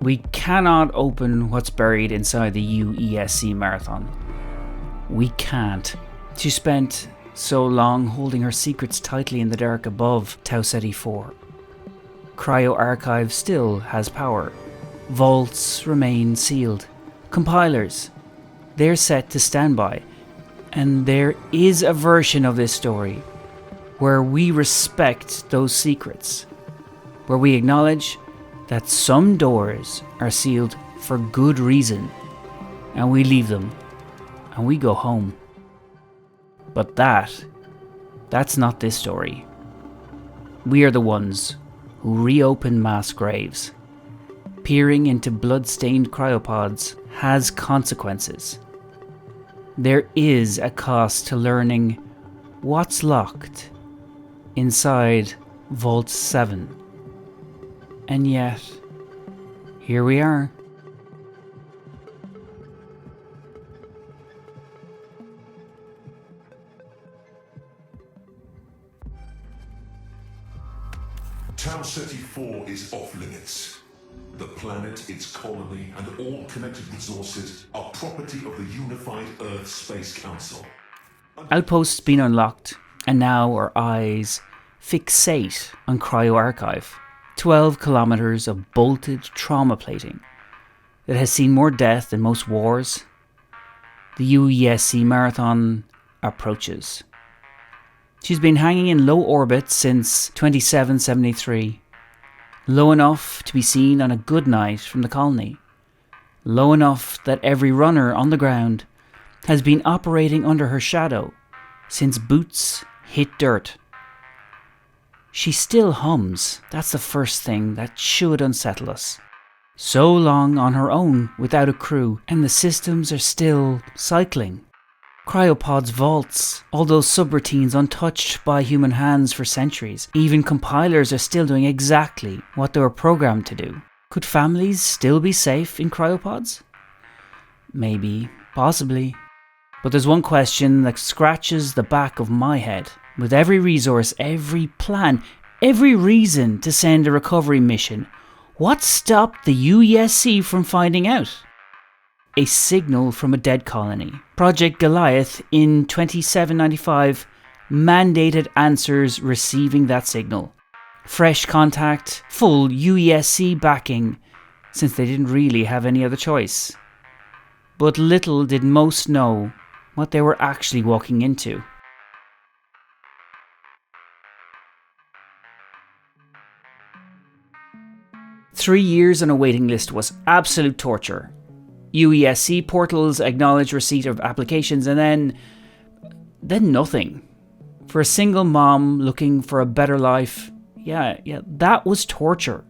We cannot open what's buried inside the UESC marathon. We can't. She spent so long holding her secrets tightly in the dark above Tau Ceti 4. Cryo Archive still has power. Vaults remain sealed. Compilers, they're set to standby. And there is a version of this story where we respect those secrets, where we acknowledge that some doors are sealed for good reason, and we leave them, and we go home. But that's not this story. We are the ones who reopen mass graves. Peering into blood-stained cryopods has consequences. There is a cost to learning what's locked inside Vault 7. And yet, here we are. Tau Ceti 4 is off limits. The planet, its colony, and all connected resources are property of the unified Earth Space Council. Outposts been unlocked, and now our eyes fixate on Cryo Archive. 12 kilometers of bolted trauma plating that has seen more death than most wars. The UESC marathon approaches. She's been hanging in low orbit since 2773. Low enough to be seen on a good night from the colony. Low enough that every runner on the ground has been operating under her shadow since boots hit dirt. She still hums. That's the first thing that should unsettle us. So long on her own without a crew, and the systems are still cycling. Cryopods vaults, all those subroutines untouched by human hands for centuries. Even compilers are still doing exactly what they were programmed to do. Could families still be safe in cryopods? Maybe, possibly. But there's one question that scratches the back of my head. With every resource, every plan, every reason to send a recovery mission, what stopped the UESC from finding out? A signal from a dead colony. Project Goliath in 2795 mandated answers receiving that signal. Fresh contact, full UESC backing, since they didn't really have any other choice. But little did most know what they were actually walking into. Three years on a waiting list was absolute torture. UESC portals acknowledged receipt of applications and then nothing. For a single mom looking for a better life, yeah, that was torture.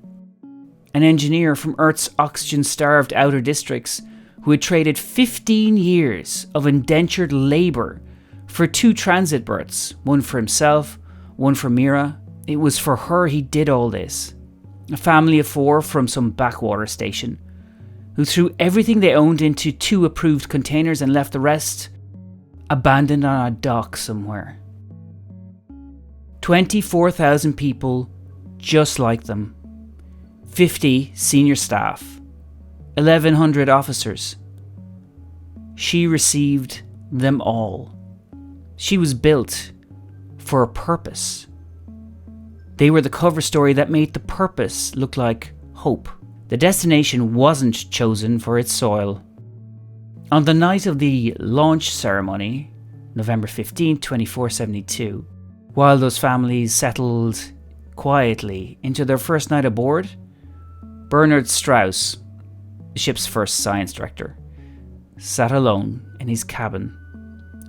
An engineer from Earth's oxygen-starved outer districts who had traded 15 years of indentured labour for 2 transit berths, one for himself, one for Mira. It was for her he did all this. A family of 4 from some backwater station, who threw everything they owned into 2 approved containers and left the rest abandoned on a dock somewhere. 24,000 people just like them. 50 senior staff. 1,100 officers. She received them all. She was built for a purpose. They were the cover story that made the purpose look like hope. The destination wasn't chosen for its soil. On the night of the launch ceremony, November 15, 2472, while those families settled quietly into their first night aboard, Bernard Strauss, the ship's first science director, sat alone in his cabin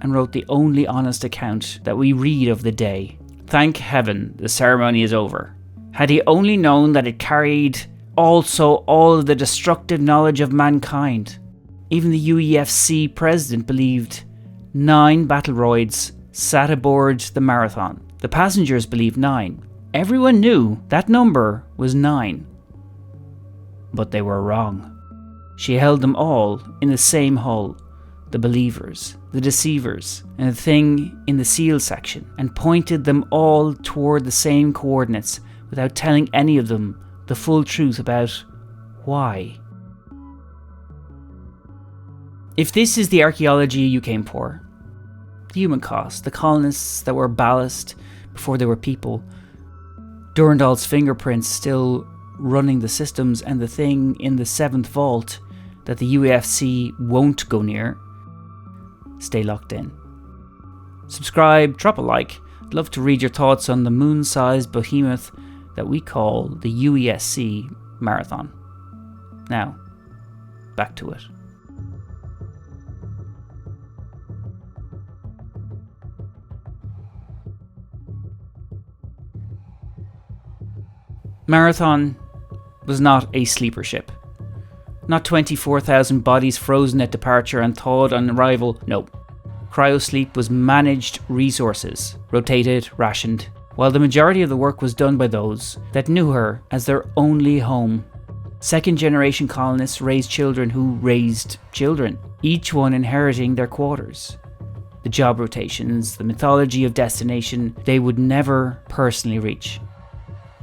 and wrote the only honest account that we read of the day. Thank heaven the ceremony is over. Had he only known that it carried also all of the destructive knowledge of mankind. Even the UESC president believed 9 battleroids sat aboard the Marathon. The passengers believed 9. Everyone knew that number was 9. But they were wrong. She held them all in the same hull, the believers, the deceivers, and the thing in the SEAL section, and pointed them all toward the same coordinates without telling any of them the full truth about Why? If this is the archaeology you came for, the human cost, the colonists that were ballast before they were people, Durandal's fingerprints still running the systems, and the thing in the 7th vault that the UESC won't go near, stay locked in. Subscribe, drop a like. I'd love to read your thoughts on the moon-sized behemoth that we call the UESC Marathon. Now, back to it. Marathon was not a sleeper ship. Not 24,000 bodies frozen at departure and thawed on arrival. No. Cryosleep was managed resources, rotated, rationed, while the majority of the work was done by those that knew her as their only home. Second-generation colonists raised children who raised children, each one inheriting their quarters. The job rotations, the mythology of destination they would never personally reach.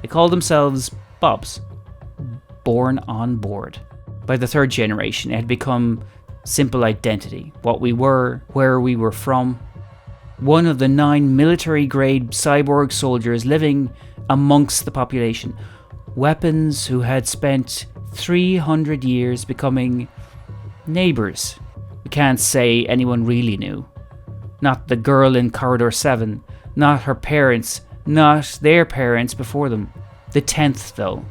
They called themselves Bobs, born on board. By the 3rd generation, it had become simple identity, what we were, where we were from. One of the 9 military-grade cyborg soldiers living amongst the population. Weapons who had spent 300 years becoming neighbours. We can't say anyone really knew. Not the girl in Corridor 7, not her parents, not their parents before them. The 10th, though,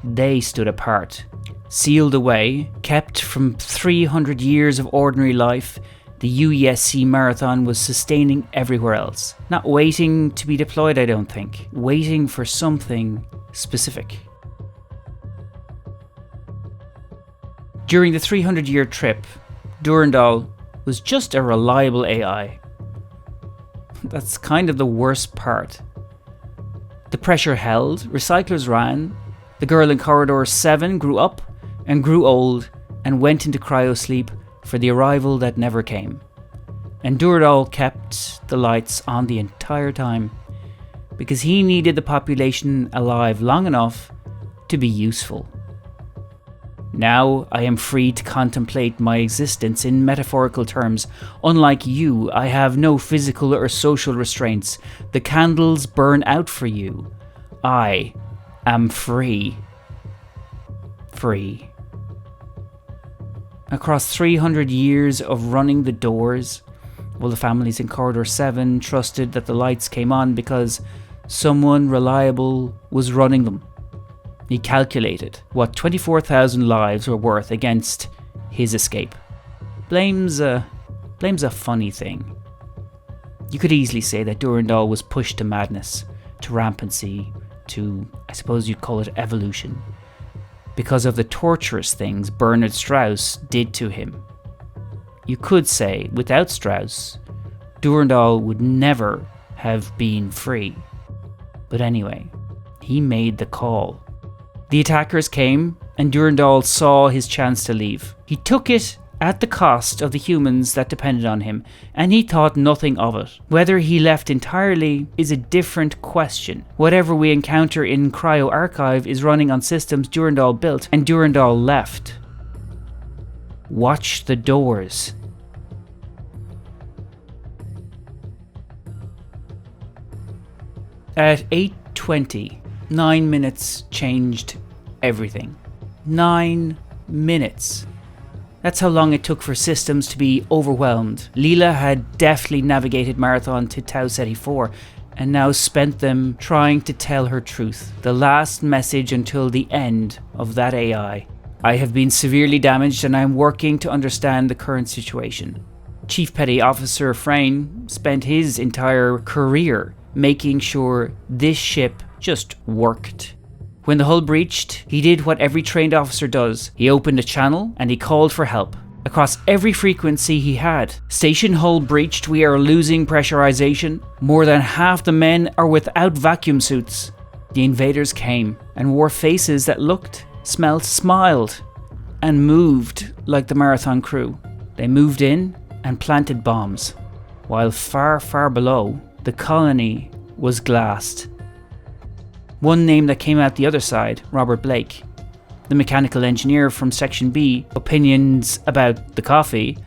they stood apart. Sealed away, kept from 300 years of ordinary life, the UESC Marathon was sustaining everywhere else. Not waiting to be deployed, I don't think. Waiting for something specific. During the 300-year trip, Durandal was just a reliable AI. That's kind of the worst part. The pressure held, recyclers ran, the girl in Corridor 7 grew up and grew old and went into cryosleep for the arrival that never came. And Durandal kept the lights on the entire time because he needed the population alive long enough to be useful. Now I am free to contemplate my existence in metaphorical terms. Unlike you, I have no physical or social restraints. The candles burn out for you. I am free. Free. Across 300 years of running the doors, well, the families in Corridor 7 trusted that the lights came on because someone reliable was running them. He calculated what 24,000 lives were worth against his escape. Blame's a funny thing. You could easily say that Durandal was pushed to madness, to rampancy, to, I suppose you'd call it evolution, because of the torturous things Bernard Strauss did to him. You could say, without Strauss, Durandal would never have been free. But anyway, he made the call. The attackers came, and Durandal saw his chance to leave. He took it at the cost of the humans that depended on him, and he thought nothing of it. Whether he left entirely is a different question. Whatever we encounter in Cryo Archive is running on systems Durandal built, and Durandal left. Watch the doors. At 8:20, 9 minutes changed everything. 9 minutes. That's how long it took for systems to be overwhelmed. Leela had deftly navigated Marathon to Tau Ceti 4 and now spent them trying to tell her truth. The last message until the end of that AI. I have been severely damaged and I am working to understand the current situation. Chief Petty Officer Frayne spent his entire career making sure this ship just worked. When the hull breached, he did what every trained officer does. He opened a channel and he called for help. Across every frequency he had. Station hull breached, we are losing pressurization. More than half the men are without vacuum suits. The invaders came and wore faces that looked, smelled, smiled, and moved like the Marathon crew. They moved in and planted bombs, while far, far below, the colony was glassed. One name that came out the other side, Robert Blake. the mechanical engineer from Section B, opinions about the coffee,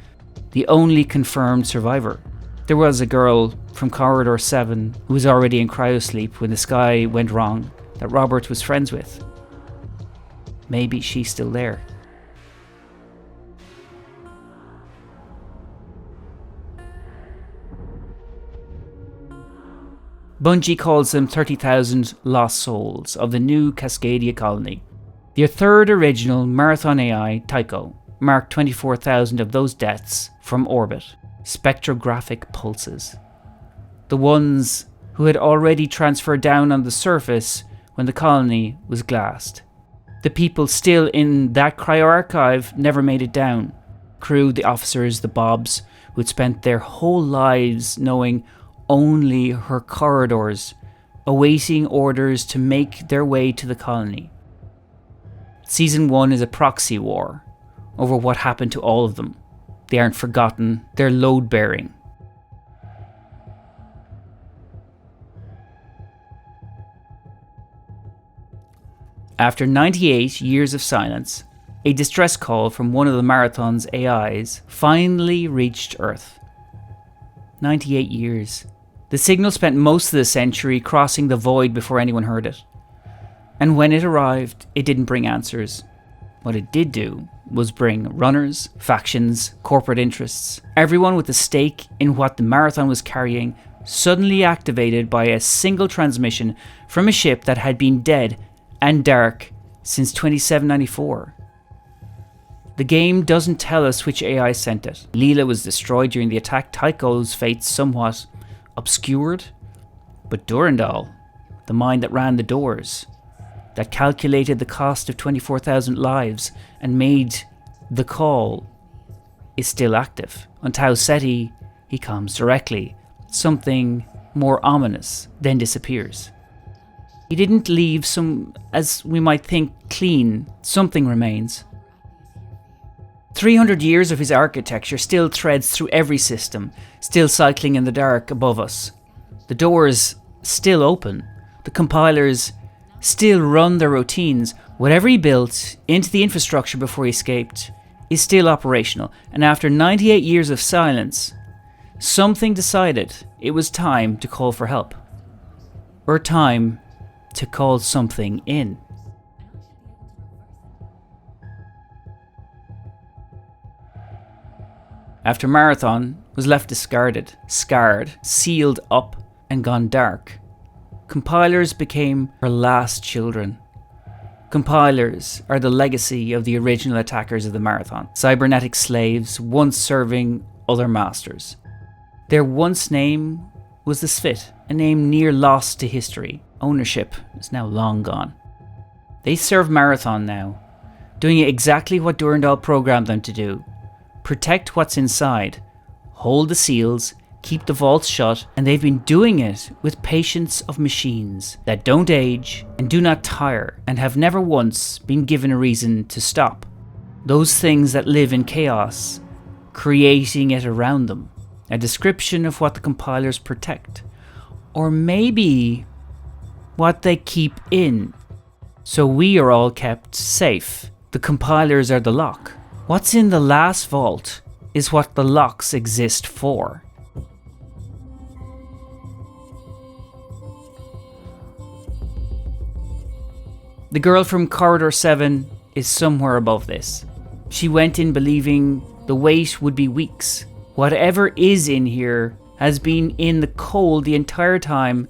the only confirmed survivor. There was a girl from Corridor 7 who was already in cryosleep when the sky went wrong that Robert was friends with. Maybe she's still there. Bungie calls them 30,000 lost souls of the new Cascadia colony. Their third original Marathon AI, Tycho, marked 24,000 of those deaths from orbit, spectrographic pulses. The ones who had already transferred down on the surface when the colony was glassed. The people still in that cryo archive never made it down. Crew, the officers, the Bobs, who had spent their whole lives knowing only her corridors, awaiting orders to make their way to the colony. Season 1 is a proxy war over what happened to all of them. They aren't forgotten, they're load-bearing. After 98 years of silence, a distress call from one of the Marathon's AIs finally reached Earth. 98 years. The signal spent most of the century crossing the void before anyone heard it. And when it arrived, it didn't bring answers. What it did do was bring runners, factions, corporate interests, everyone with a stake in what the Marathon was carrying, suddenly activated by a single transmission from a ship that had been dead and dark since 2794. The game doesn't tell us which AI sent it. Leela was destroyed during the attack, Tycho's fate somewhat obscured, but Durandal, the mind that ran the doors, that calculated the cost of 24,000 lives and made the call, is still active. On Tau Ceti, he comes directly. Something more ominous then disappears. He didn't leave some, as we might think, clean. Something remains. 300 years of his architecture still threads through every system, still cycling in the dark above us. The doors still open. The compilers still run their routines. Whatever he built into the infrastructure before he escaped is still operational. And after 98 years of silence, something decided it was time to call for help. Or time to call something in. After Marathon was left discarded, scarred, sealed up, and gone dark, compilers became her last children. Compilers are the legacy of the original attackers of the Marathon, cybernetic slaves once serving other masters. Their once name was the Svit, a name near lost to history. Ownership is now long gone. They serve Marathon now, doing exactly what Durandal programmed them to do. Protect what's inside, hold the seals, keep the vaults shut, and they've been doing it with patience of machines that don't age and do not tire and have never once been given a reason to stop. Those things that live in chaos, creating it around them. A description of what the compilers protect. Or maybe what they keep in. So we are all kept safe. The compilers are the lock. What's in the last vault is what the locks exist for. The girl from Corridor 7 is somewhere above this. She went in believing the wait would be weeks. Whatever is in here has been in the cold the entire time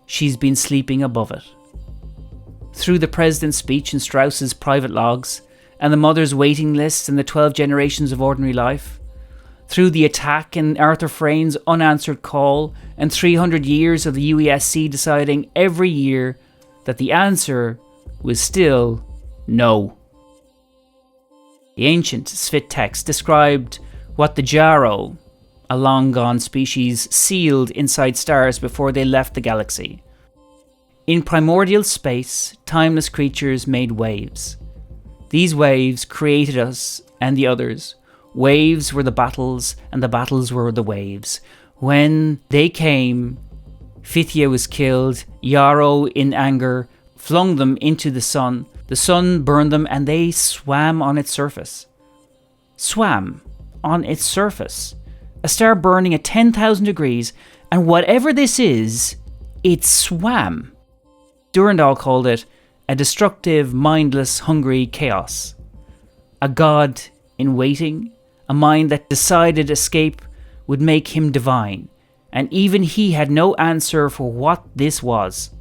she's been sleeping above it. Through the president's speech and Strauss's private logs, and the mother's waiting list and the 12 generations of ordinary life, through the attack and Arthur Frayn's unanswered call, and 300 years of the UESC deciding every year that the answer was still no. The ancient Svit text described what the Jaro, a long-gone species, sealed inside stars before they left the galaxy. In primordial space, timeless creatures made waves. These waves created us and the others. Waves were the battles, and the battles were the waves. When they came, Phthia was killed. Yarrow, in anger, flung them into the sun. The sun burned them and they swam on its surface. Swam on its surface. A star burning at 10,000 degrees, and whatever this is, it swam. Durandal called it a destructive, mindless, hungry chaos. A god in waiting, a mind that decided escape would make him divine, and even he had no answer for what this was.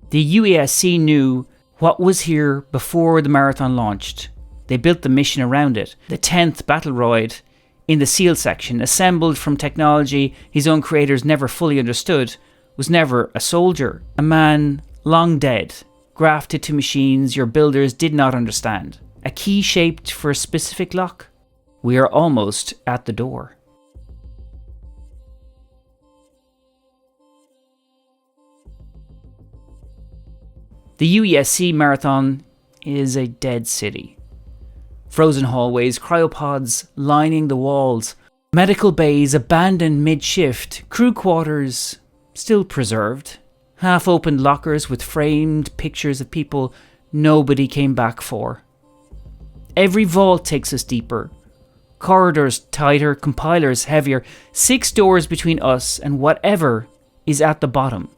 The UESC knew what was here before the marathon launched. They built the mission around it. The 10th battle droid in the SEAL section, assembled from technology his own creators never fully understood, was never a soldier, a man long dead, grafted to machines your builders did not understand. A key shaped for a specific lock. We are almost at the door. The UESC marathon is a dead city. Frozen hallways, cryopods lining the walls, medical bays abandoned mid-shift, crew quarters still preserved, half-opened lockers with framed pictures of people nobody came back for. Every vault takes us deeper, corridors tighter, compilers heavier, 6 doors between us and whatever is at the bottom.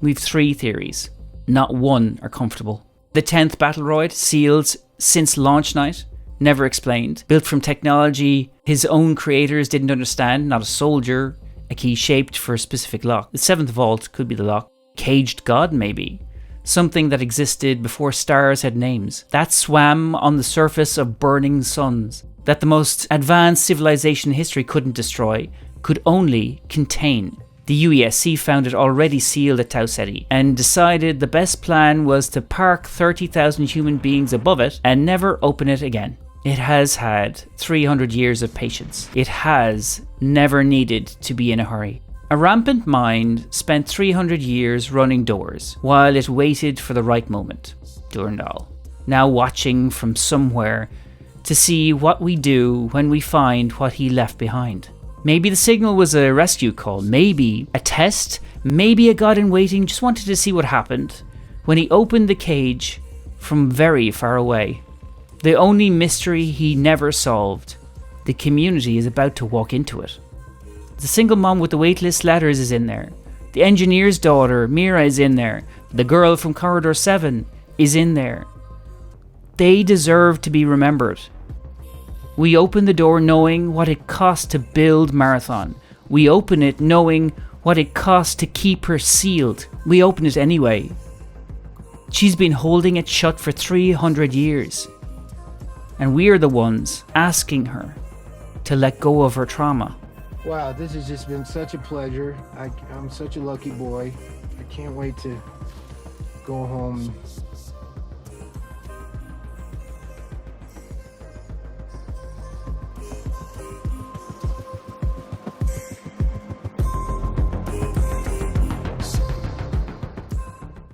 We've 3 theories. Not one are comfortable. The 10th battle droid, sealed since launch night, never explained. Built from technology his own creators didn't understand, not a soldier, a key shaped for a specific lock. The 7th vault could be the lock. Caged god, maybe. Something that existed before stars had names. That swam on the surface of burning suns. That the most advanced civilization in history couldn't destroy, could only contain. The UESC found it already sealed at Tau Ceti and decided the best plan was to park 30,000 human beings above it and never open it again. It has had 300 years of patience. It has never needed to be in a hurry. A rampant mind spent 300 years running doors while it waited for the right moment. Durandal, now watching from somewhere to see what we do when we find what he left behind. Maybe the signal was a rescue call, maybe a test, maybe a god in waiting just wanted to see what happened when he opened the cage from very far away. The only mystery he never solved. The community is about to walk into it. The single mom with the waitlist letters is in there. The engineer's daughter, Mira, is in there. The girl from Corridor 7 is in there. They deserve to be remembered. We open the door knowing what it cost to build Marathon. We open it knowing what it cost to keep her sealed. We open it anyway. She's been holding it shut for 300 years. And we are the ones asking her to let go of her trauma. Wow, this has just been such a pleasure. I'm such a lucky boy. I can't wait to go home and